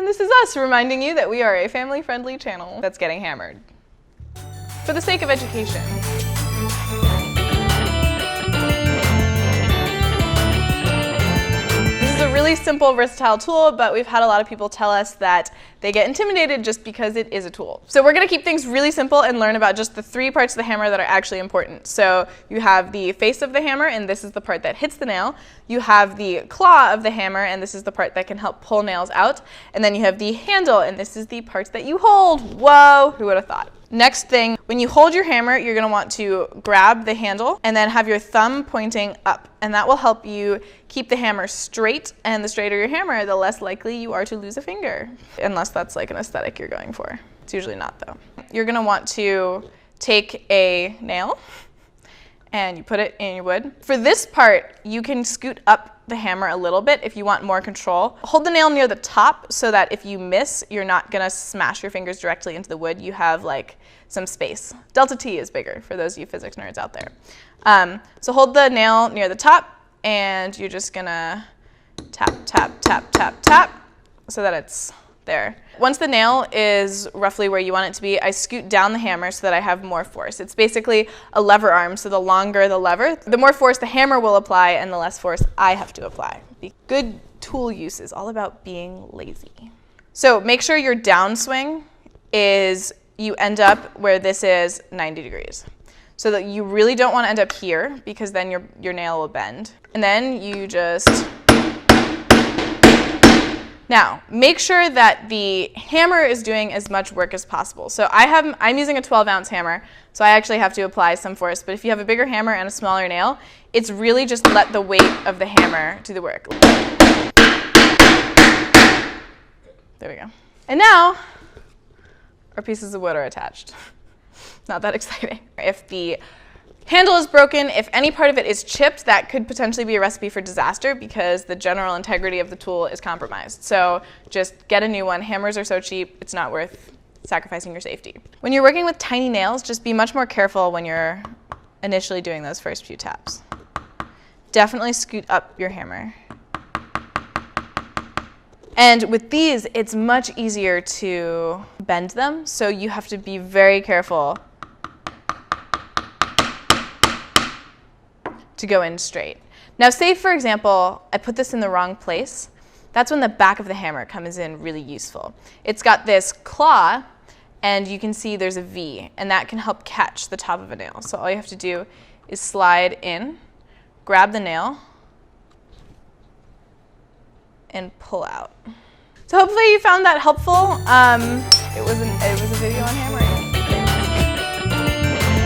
this is us reminding you that we are a family-friendly channel that's getting hammered for the sake of education. This is a really simple, versatile tool, but we've had a lot of people tell us that they get intimidated just because it is a tool. So we're going to keep things really simple and learn about just the 3 parts of the hammer that are actually important. So you have the face of the hammer, and this is the part that hits the nail. You have the claw of the hammer, and this is the part that can help pull nails out. And then you have the handle, and this is the part that you hold. Whoa, who would have thought? Next thing, when you hold your hammer, you're going to want to grab the handle and then have your thumb pointing up. And that will help you keep the hammer straight, and the straighter your hammer, the less likely you are to lose a finger. Unless that's like an aesthetic you're going for. It's usually not though. You're going to want to take a nail and you put it in your wood. For this part, you can scoot up the hammer a little bit if you want more control. Hold the nail near the top so that if you miss, you're not going to smash your fingers directly into the wood. You have like some space. Delta T is bigger for those of you physics nerds out there. So hold the nail near the top, and you're just going to tap, tap, tap, tap, tap so that it's there. Once the nail is roughly where you want it to be, I scoot down the hammer so that I have more force. It's basically a lever arm, so the longer the lever, the more force the hammer will apply and the less force I have to apply. Good tool use is all about being lazy. So make sure your downswing is, you end up where this is 90 degrees. So that you really don't want to end up here, because then your nail will bend. And then you just... Now, make sure that the hammer is doing as much work as possible. So I'm using a 12-ounce hammer, so I actually have to apply some force. But if you have a bigger hammer and a smaller nail, it's really just let the weight of the hammer do the work. There we go. And now, our pieces of wood are attached. Not that exciting. If the handle is broken, if any part of it is chipped, that could potentially be a recipe for disaster because the general integrity of the tool is compromised. So just get a new one. Hammers are so cheap, it's not worth sacrificing your safety. When you're working with tiny nails, just be much more careful when you're initially doing those first few taps. Definitely scoot up your hammer. And with these, it's much easier to bend them, so you have to be very careful to go in straight. Now say, for example, I put this in the wrong place. That's when the back of the hammer comes in really useful. It's got this claw, and you can see there's a V, and that can help catch the top of a nail. So all you have to do is slide in, grab the nail, and pull out. So hopefully you found that helpful. It was a video on hammering.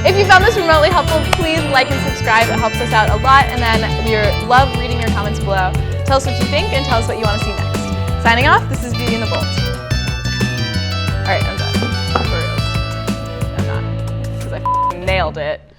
If you found this remotely helpful, please like and subscribe. It helps us out a lot. And then we love reading your comments below. Tell us what you think and tell us what you want to see next. Signing off, this is Beauty and the Bolt. All right, I'm done. For real. I'm not, because I nailed it.